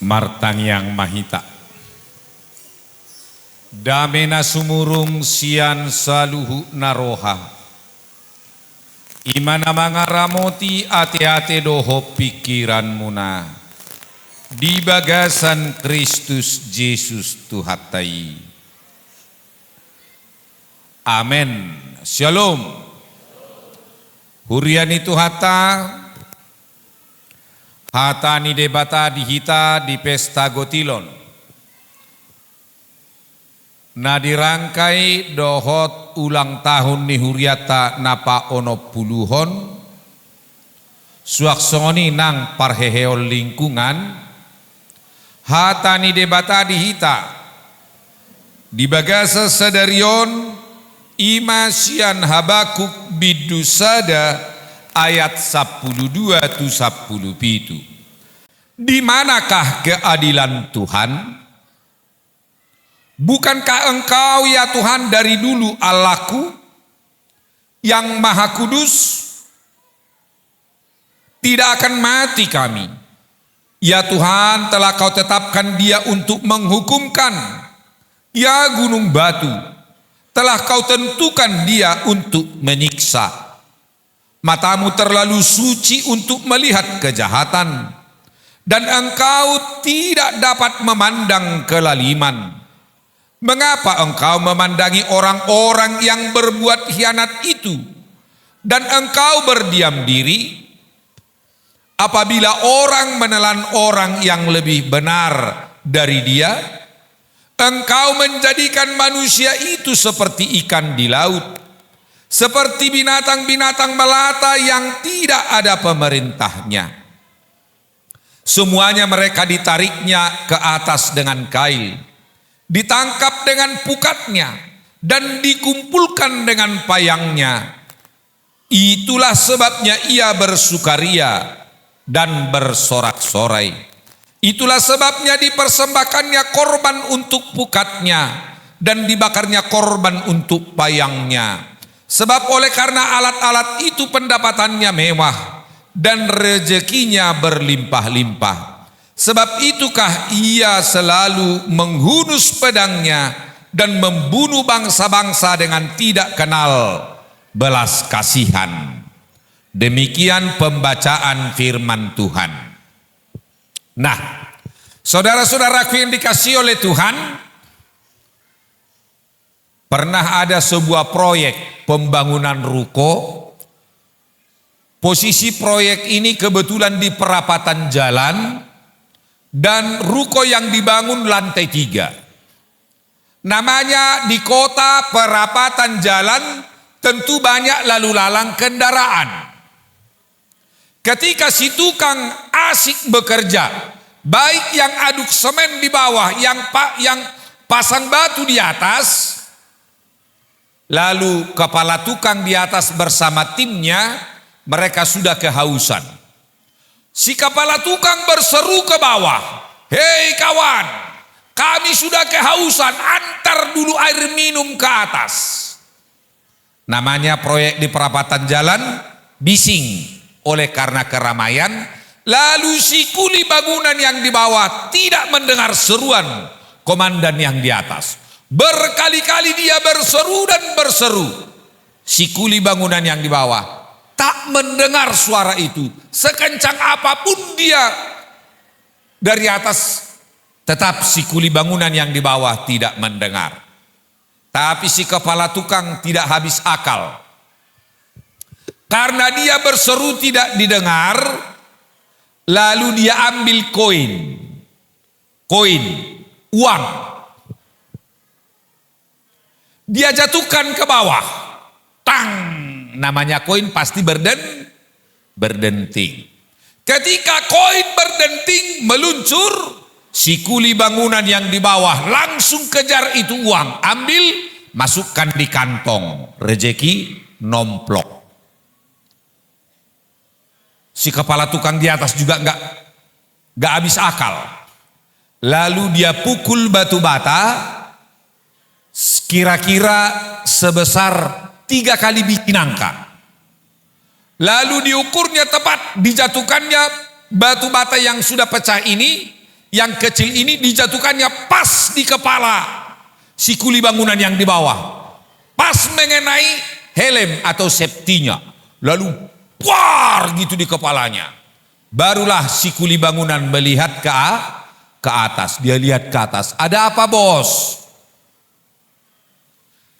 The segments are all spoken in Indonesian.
Martangyang mahita. Damena sumurung sian saluhu naroha. Imana mangaramoti ate-ate doho pikiran muna. Di bagasan Kristus Yesus Tuhatai. Amen. Shalom. Huriani Tuhata. Hatani debata dihita di pesta gotilon. Na dirangkai dohot ulang tahun ni huriata napa ono puluhon. Suaksoni nang parheheol lingkungan. Hatani debata dihita. Di bagasa sadarion ima sian Habakuk bidusada ayat 12 tu 17. Di manakah keadilan Tuhan? Bukankah Engkau ya Tuhan dari dulu Allahku yang Maha Kudus? Tidak akan mati kami. Ya Tuhan, telah Kau tetapkan dia untuk menghukumkan. Ya gunung batu, telah Kau tentukan dia untuk menyiksa. Matamu terlalu suci untuk melihat kejahatan, dan Engkau tidak dapat memandang kelaliman. Mengapa Engkau memandangi orang-orang yang berbuat khianat itu, dan Engkau berdiam diri? Apabila orang menelan orang yang lebih benar dari dia, Engkau menjadikan manusia itu seperti ikan di laut, seperti binatang-binatang melata yang tidak ada pemerintahnya. Semuanya mereka ditariknya ke atas dengan kail, ditangkap dengan pukatnya, dan dikumpulkan dengan payangnya. Itulah sebabnya ia bersukaria dan bersorak-sorai. Itulah sebabnya dipersembahkannya korban untuk pukatnya, dan dibakarnya korban untuk payangnya. Sebab oleh karena alat-alat itu pendapatannya mewah, dan rezekinya berlimpah-limpah. Sebab itukah ia selalu menghunus pedangnya dan membunuh bangsa-bangsa dengan tidak kenal belas kasihan. Demikian pembacaan firman Tuhan. Nah, saudara-saudaraku yang dikasihi oleh Tuhan, pernah ada sebuah proyek pembangunan ruko. Posisi proyek ini kebetulan di perapatan jalan, dan ruko yang dibangun lantai 3. Namanya di kota perapatan jalan, tentu banyak lalu lalang kendaraan. Ketika si tukang asik bekerja, baik yang aduk semen di bawah, yang pasang batu di atas, lalu kepala tukang di atas bersama timnya, mereka sudah kehausan. Si kepala tukang berseru ke bawah, "Hei kawan, kami sudah kehausan, antar dulu air minum ke atas." Namanya proyek di perapatan jalan, bising oleh karena keramaian. Lalu si kuli bangunan yang di bawah tidak mendengar seruan komandan yang di atas. Berkali-kali dia berseru dan berseru. Si kuli bangunan yang di bawah tak mendengar suara itu. Sekencang apapun dia dari atas, tetap si kuli bangunan yang di bawah tidak mendengar. Tapi si kepala tukang tidak habis akal. Karena dia berseru tidak didengar, lalu dia ambil koin, uang. Dia jatuhkan ke bawah. Tang, namanya koin pasti berdenting. Ketika koin berdenting meluncur, si kuli bangunan yang di bawah langsung kejar itu uang, ambil, masukkan di kantong, rezeki nomplok. Si kepala tukang di atas juga nggak habis akal. Lalu dia pukul batu bata kira-kira sebesar 3 kali bikin angka. Lalu diukurnya tepat, dijatuhkannya batu bata yang sudah pecah ini Yang kecil ini dijatuhkannya pas di kepala si kuli bangunan yang di bawah. Pas mengenai helm atau safety-nya. Lalu puar gitu di kepalanya. Barulah si kuli bangunan melihat ke atas. Dia lihat ke atas. Ada apa, bos?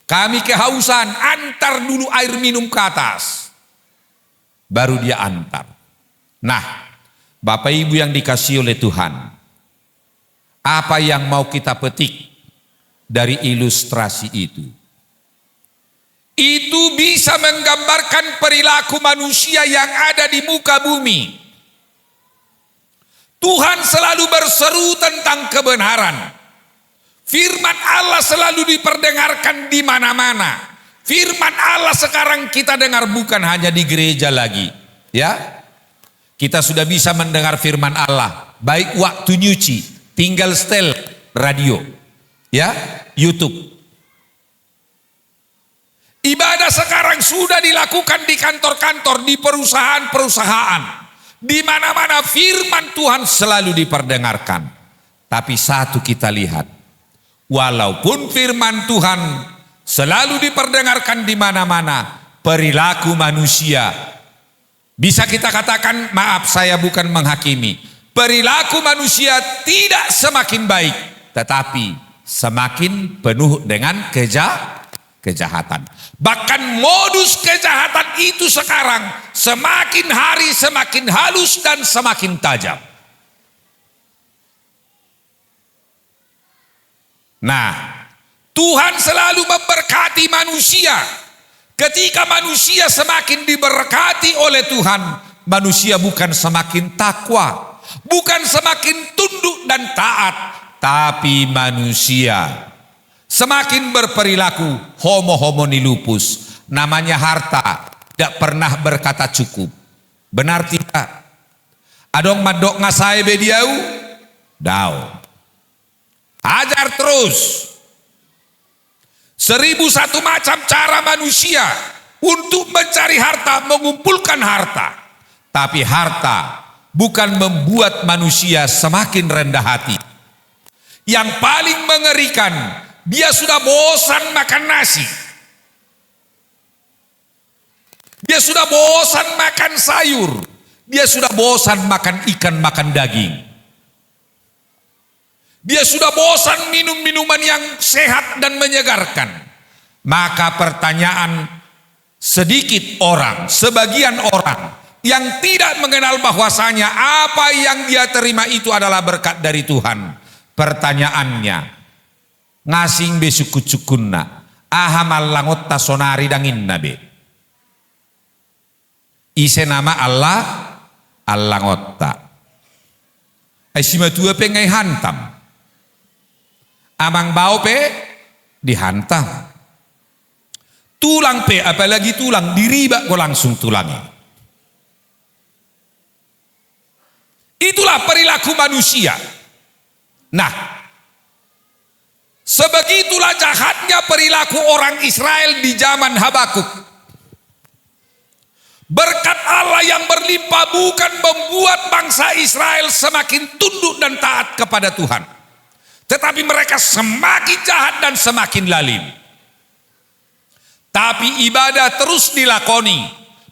Kami kehausan, antar dulu air minum ke atas. Baru dia antar. Nah, Bapak Ibu yang dikasihi oleh Tuhan, apa yang mau kita petik dari ilustrasi itu? Itu bisa menggambarkan perilaku manusia yang ada di muka bumi. Tuhan selalu berseru tentang kebenaran. Firman Allah selalu diperdengarkan di mana-mana. Firman Allah sekarang kita dengar bukan hanya di gereja lagi, ya. Kita sudah bisa mendengar firman Allah, baik waktu nyuci, tinggal setel radio, ya, YouTube. Ibadah sekarang sudah dilakukan di kantor-kantor, di perusahaan-perusahaan. Di mana-mana firman Tuhan selalu diperdengarkan. Tapi satu kita lihat, walaupun firman Tuhan selalu diperdengarkan di mana-mana, perilaku manusia, bisa kita katakan, maaf saya bukan menghakimi, perilaku manusia tidak semakin baik, tetapi semakin penuh dengan kejahatan. Bahkan modus kejahatan itu sekarang semakin hari semakin halus dan semakin tajam. Nah, Tuhan selalu memberkati manusia. Ketika manusia semakin diberkati oleh Tuhan, manusia bukan semakin takwa, bukan semakin tunduk dan taat, tapi manusia semakin berperilaku homo homini lupus. Namanya harta, tidak pernah berkata cukup. Benar tidak? Adong madok ngasai bediau, dau. Ajar terus. 1001 macam cara manusia untuk mencari harta, mengumpulkan harta. Tapi harta bukan membuat manusia semakin rendah hati. Yang paling mengerikan, dia sudah bosan makan nasi. Dia sudah bosan makan sayur. Dia sudah bosan makan ikan, makan daging. Dia sudah bosan minum minuman yang sehat dan menyegarkan. Maka pertanyaan, sedikit orang, sebagian orang yang tidak mengenal bahwasanya apa yang dia terima itu adalah berkat dari Tuhan. Pertanyaannya, ngasing besukut-sukunna ahamal langot tasonari dangin nabe. Ise nama Allah Allangotta. Aisimatu pe ngai hantam. Amang bau pe dihantam. Tulang pe, apalagi tulang, diriba kok langsung tulangnya. Itulah perilaku manusia. Nah, sebegitulah jahatnya perilaku orang Israel di zaman Habakuk. Berkat Allah yang berlimpah bukan membuat bangsa Israel semakin tunduk dan taat kepada Tuhan, tetapi mereka semakin jahat dan semakin lalim. Tapi ibadah terus dilakoni,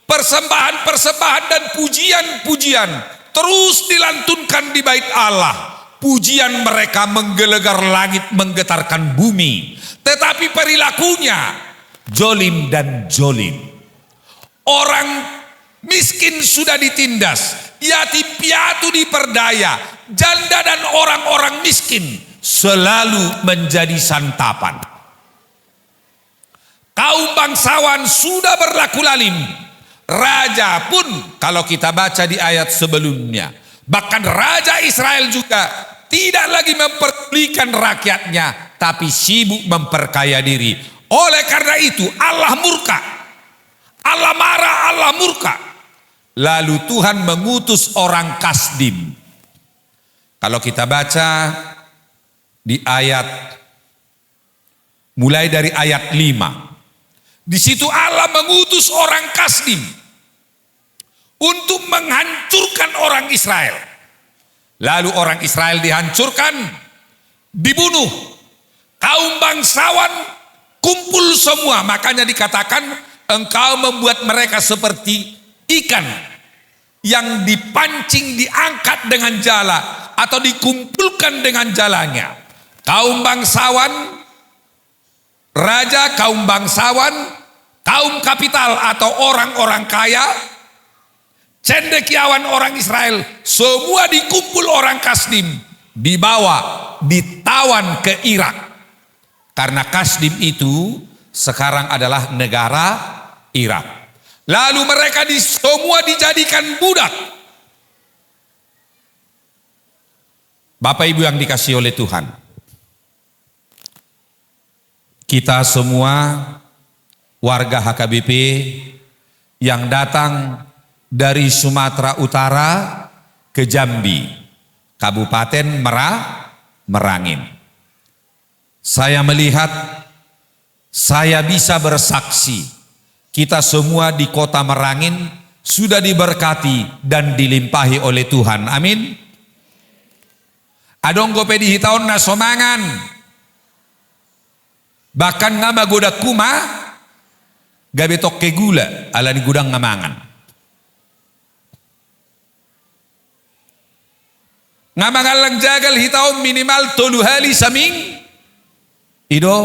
persembahan-persembahan dan pujian-pujian terus dilantunkan di bait Allah. Pujian mereka menggelegar langit, menggetarkan bumi, tetapi perilakunya jolim dan jolim. Orang miskin sudah ditindas, yatim piatu diperdaya, janda dan orang-orang miskin selalu menjadi santapan. Kaum bangsawan sudah berlaku lalim. Raja pun kalau kita baca di ayat sebelumnya, bahkan Raja Israel juga tidak lagi memperdulikan rakyatnya, tapi sibuk memperkaya diri. Oleh karena itu Allah murka, Allah marah, Allah murka. Lalu Tuhan mengutus orang Kasdim. Kalau kita baca di ayat, mulai dari ayat 5. Di situ Allah mengutus orang Kasdim untuk menghancurkan orang Israel. Lalu orang Israel dihancurkan, dibunuh. Kaum bangsawan kumpul semua. Makanya dikatakan engkau membuat mereka seperti ikan yang dipancing, diangkat dengan jala atau dikumpulkan dengan jalanya. Kaum bangsawan, raja, kaum bangsawan, kaum kapital atau orang-orang kaya, cendekiawan orang Israel, semua dikumpul orang Kasdim, dibawa, ditawan ke Irak. Karena Kasdim itu sekarang adalah negara Irak. Lalu mereka semua dijadikan budak. Bapak Ibu yang dikasihi oleh Tuhan, kita semua warga HKBP yang datang dari Sumatera Utara ke Jambi, Kabupaten Merangin. Saya melihat, saya bisa bersaksi, kita semua di kota Merangin sudah diberkati dan dilimpahi oleh Tuhan. Amin. Adong gope di hitaon na somangan. Bahkan ngama goda kuma, gabe tokke gula ala di gudang ngamangan. Ngamangalang jagal hitaon minimal 3 hari saming. Ido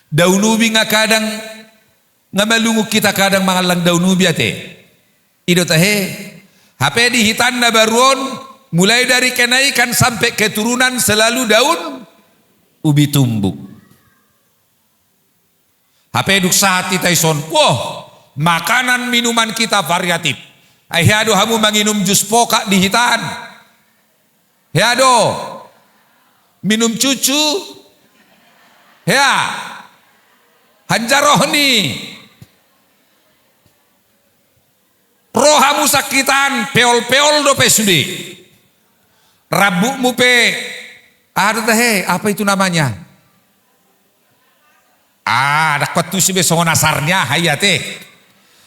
daunubi nga kadang ngamalungu kita kadang mangalang daunubi ate. Ido tahe HP di hitan na baruon mulai dari kenaikan sampai keturunan selalu daun ubi tumbuk. HP duk saat itaison. Wah, makanan minuman kita variatif. Ayado hamu manginum jus poka di hitan. Ayado minum cucu. Ya, hanjarohni, rohamu sakitan, peol-peol do pesudi, rabukmu pe, ada teh, apa itu namanya? Ada kutu si besong nasarnya, hayate,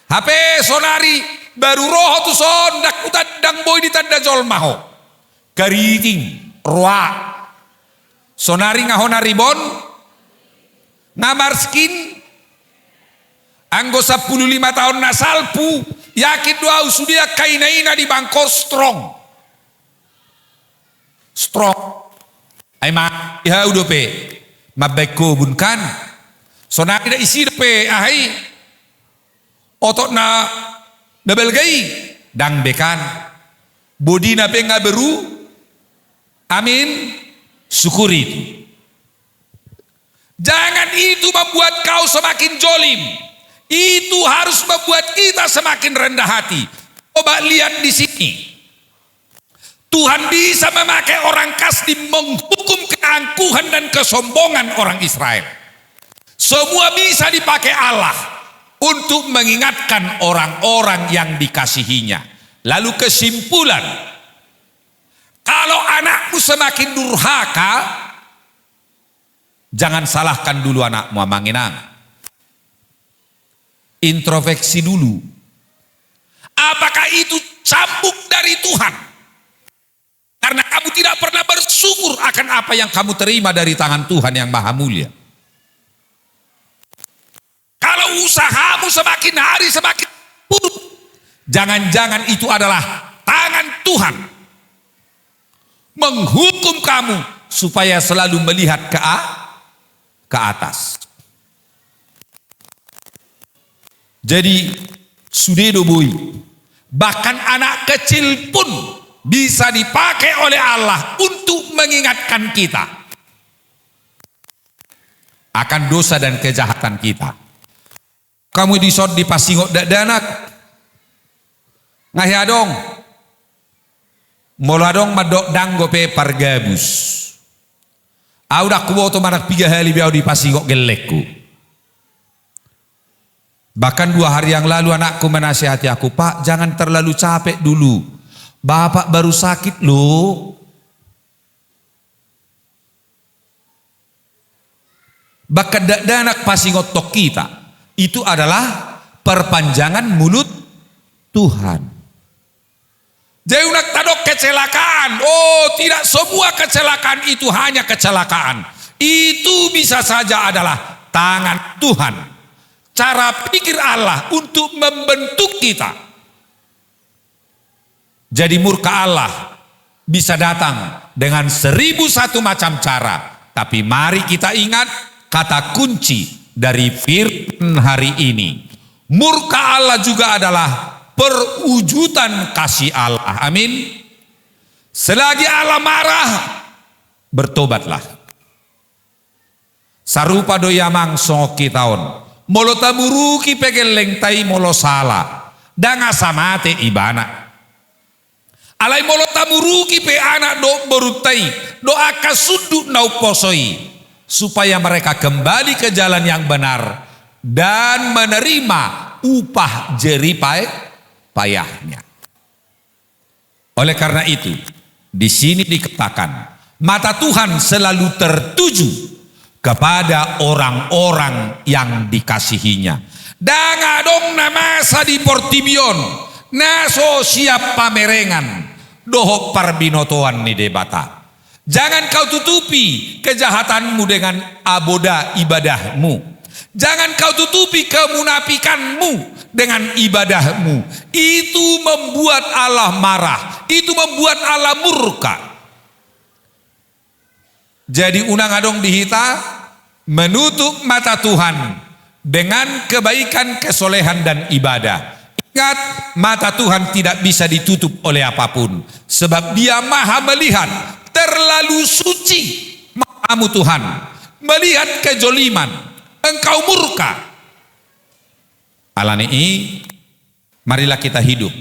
HP sonari baru roh tu son, dak utadang boy di tanda jol maho, kariting, roa, sonari ngahona ribon. Namar skin anggo 15 tahun nasalpu yakin doa usudia kainaina di bangko strong ay ma iha udo pe mabeko bunkan sonari da isi pe ahai otot na double gai dang bekan bodi na pe ngaberu amin syukuri itu. Jangan itu membuat kau semakin jolim. Itu harus membuat kita semakin rendah hati. Coba lihat di sini. Tuhan bisa memakai orang Kasdim menghukum keangkuhan dan kesombongan orang Israel. Semua bisa dipakai Allah untuk mengingatkan orang-orang yang dikasihinya. Lalu kesimpulan, kalau anakmu semakin durhaka, jangan salahkan dulu anakmu manginang. Introspeksi dulu. Apakah itu cambuk dari Tuhan? Karena kamu tidak pernah bersyukur akan apa yang kamu terima dari tangan Tuhan yang Maha Mulia. Kalau usahamu semakin hari semakin buruk, jangan-jangan itu adalah tangan Tuhan menghukum kamu supaya selalu melihat ke atas. Jadi sudedo boy, bahkan anak kecil pun bisa dipakai oleh Allah untuk mengingatkan kita akan dosa dan kejahatan kita. Kamu disod di pasingok danak ngahadong moladong madok danggo pe pargabus. Audak kubo to manak 3 hari biau di pasingok gelekku. Bahkan 2 hari yang lalu anakku menasihati aku, Pak jangan terlalu capek dulu. Bapak baru sakit loh. Bahkan danak pasingot tok kita itu adalah perpanjangan mulut Tuhan. Jeunak tadok kecelakaan. Oh, tidak semua kecelakaan itu hanya kecelakaan. Itu bisa saja adalah tangan Tuhan. Cara pikir Allah untuk membentuk kita. Jadi murka Allah bisa datang dengan 1001 macam cara. Tapi mari kita ingat kata kunci dari firman hari ini. Murka Allah juga adalah perwujudan kasih Allah. Amin. Selagi Allah marah, bertobatlah. Sarupa doya mangso kitaon. Molo tamuruki pegeleng tai molo salah. Danga samate ibana. Alai molo tamuruki pe anak do berutai. Doa kasuduk nau posoi. Supaya mereka kembali ke jalan yang benar. Dan menerima upah jeripai payahnya. Oleh karena itu, di sini dikatakan, mata Tuhan selalu tertuju kepada orang-orang yang dikasihinya. Danga dong namasa di Portibion, naso siap pamerengan, dohok parbinotoan ni debata. Jangan kau tutupi kejahatanmu dengan aboda ibadahmu. Jangan kau tutupi kemunafikanmu dengan ibadahmu. Itu membuat Allah marah. Itu membuat Allah murka. Jadi unang adong dihita menutup mata Tuhan dengan kebaikan, kesolehan dan ibadah. Ingat, mata Tuhan tidak bisa ditutup oleh apapun. Sebab Dia maha melihat, terlalu suci matamu Tuhan. Melihat kejoliman. Engkau murka. Alani, marilah kita hidup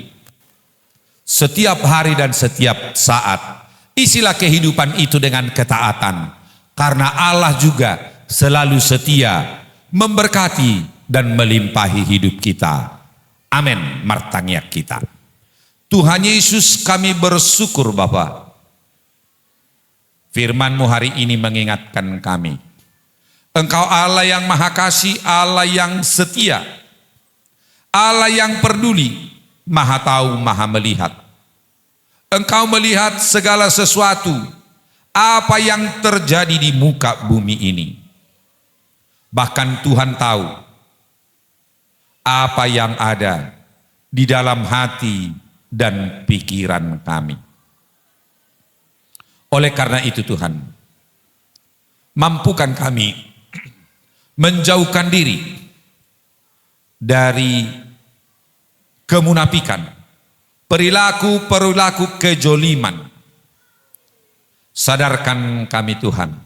setiap hari dan setiap saat. Isilah kehidupan itu dengan ketaatan. Karena Allah juga selalu setia memberkati dan melimpahi hidup kita. Amin. Martangyak kita. Tuhan Yesus, kami bersyukur Bapa. Firman-Mu hari ini mengingatkan kami. Engkau Allah yang maha kasih, Allah yang setia, Allah yang peduli, maha tahu, maha melihat. Engkau melihat segala sesuatu, apa yang terjadi di muka bumi ini. Bahkan Tuhan tahu apa yang ada di dalam hati dan pikiran kami. Oleh karena itu Tuhan, mampukan kami menjauhkan diri dari kemunafikan, perilaku-perilaku kejoliman. Sadarkan kami Tuhan,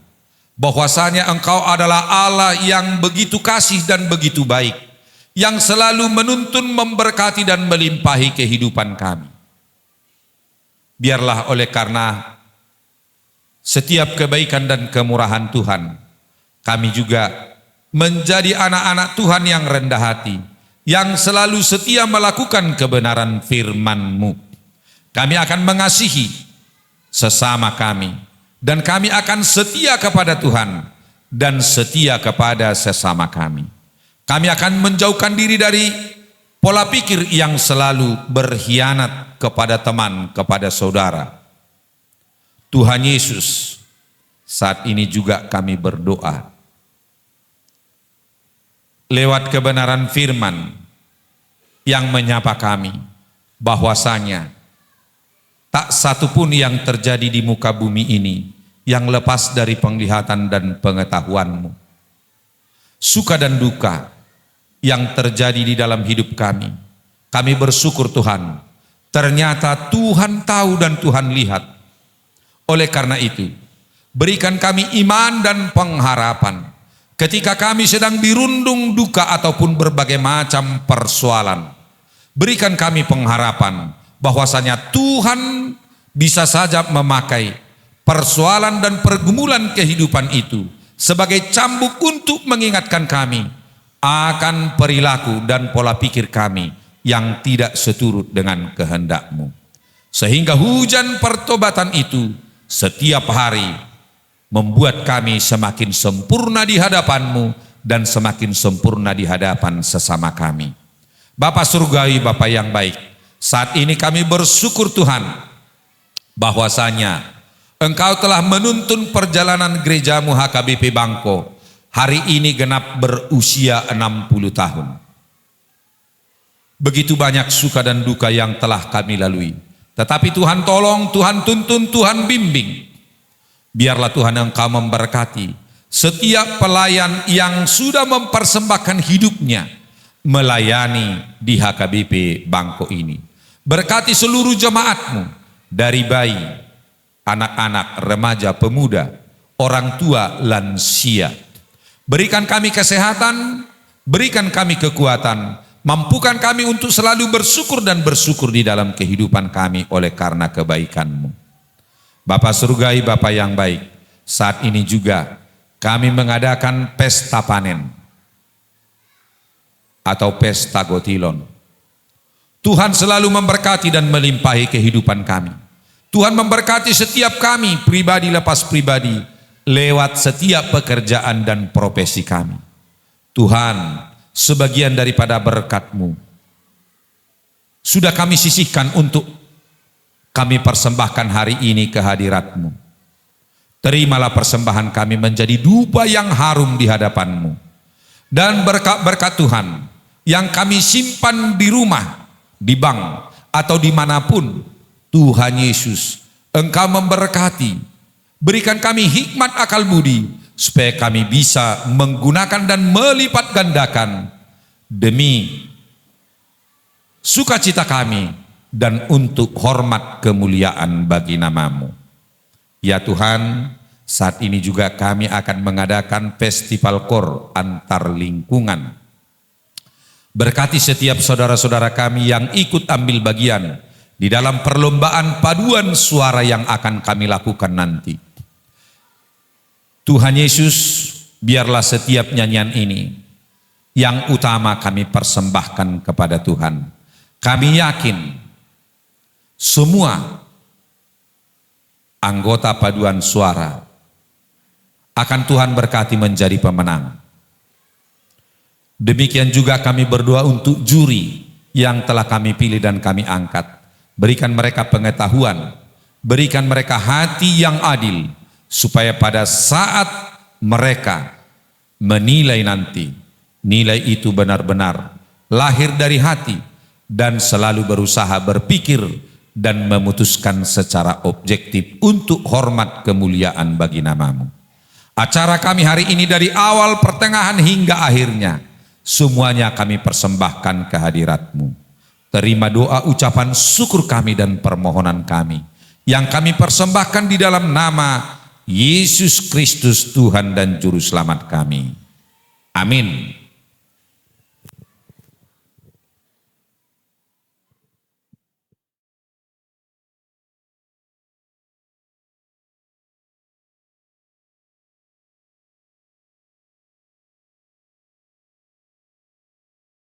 bahwasanya Engkau adalah Allah yang begitu kasih dan begitu baik, yang selalu menuntun, memberkati dan melimpahi kehidupan kami. Biarlah oleh karena setiap kebaikan dan kemurahan Tuhan, kami juga menjadi anak-anak Tuhan yang rendah hati, yang selalu setia melakukan kebenaran firman-Mu. Kami akan mengasihi sesama kami, dan kami akan setia kepada Tuhan dan setia kepada sesama kami. Kami akan menjauhkan diri dari pola pikir yang selalu berkhianat kepada teman, kepada saudara. Tuhan Yesus, saat ini juga kami berdoa lewat kebenaran firman yang menyapa kami, bahwasanya tak satu pun yang terjadi di muka bumi ini yang lepas dari penglihatan dan pengetahuan-Mu. Suka dan duka yang terjadi di dalam hidup kami, kami bersyukur Tuhan, ternyata Tuhan tahu dan Tuhan lihat. Oleh karena itu, berikan kami iman dan pengharapan ketika kami sedang dirundung duka ataupun berbagai macam persoalan. Berikan kami pengharapan bahwasanya Tuhan bisa saja memakai persoalan dan pergumulan kehidupan itu sebagai cambuk untuk mengingatkan kami akan perilaku dan pola pikir kami yang tidak seturut dengan kehendak-Mu. Sehingga hujan pertobatan itu setiap hari membuat kami semakin sempurna di hadapan-Mu dan semakin sempurna di hadapan sesama kami. Bapa Surgawi, Bapa yang baik, Saat ini kami bersyukur Tuhan bahwasanya Engkau telah menuntun perjalanan gerejamu HKBP Bangko hari ini genap berusia 60 tahun. Begitu banyak suka dan duka yang telah kami lalui. Tetapi Tuhan tolong, Tuhan tuntun, Tuhan bimbing. Biarlah Tuhan Engkau memberkati setiap pelayan yang sudah mempersembahkan hidupnya melayani di HKBP Bangko ini. Berkati seluruh jemaatmu dari bayi, anak-anak, remaja, pemuda, orang tua, lansia. Berikan kami kesehatan, berikan kami kekuatan, mampukan kami untuk selalu bersyukur dan bersyukur di dalam kehidupan kami oleh karena kebaikan-Mu. Bapa surgai, Bapa yang baik, saat ini juga kami mengadakan pesta panen atau pesta gotilon. Tuhan selalu memberkati dan melimpahi kehidupan kami. Tuhan memberkati setiap kami, pribadi lepas pribadi, lewat setiap pekerjaan dan profesi kami. Tuhan, sebagian daripada berkat-Mu sudah kami sisihkan untuk kami persembahkan hari ini ke hadirat-Mu. Terimalah persembahan kami menjadi dupa yang harum di hadapan-Mu. Dan berkat-berkat Tuhan yang kami simpan di rumah, di bank, atau dimanapun, Tuhan Yesus, Engkau memberkati. Berikan kami hikmat akal budi, supaya kami bisa menggunakan dan melipat gandakan demi sukacita kami dan untuk hormat kemuliaan bagi nama-Mu. Ya Tuhan, saat ini juga kami akan mengadakan festival KOR antar lingkungan. Berkati setiap saudara-saudara kami yang ikut ambil bagian di dalam perlombaan paduan suara yang akan kami lakukan nanti. Tuhan Yesus, biarlah setiap nyanyian ini yang utama kami persembahkan kepada Tuhan. Kami yakin semua anggota paduan suara akan Tuhan berkati menjadi pemenang. Demikian juga kami berdoa untuk juri yang telah kami pilih dan kami angkat. Berikan mereka pengetahuan, berikan mereka hati yang adil, supaya pada saat mereka menilai nanti, nilai itu benar-benar lahir dari hati dan selalu berusaha berpikir dan memutuskan secara objektif untuk hormat kemuliaan bagi nama-Mu. Acara kami hari ini dari awal, pertengahan hingga akhirnya, semuanya kami persembahkan ke hadirat-Mu. Terima doa, ucapan syukur kami dan permohonan kami yang kami persembahkan di dalam nama Yesus Kristus, Tuhan dan Juru Selamat kami. Amin.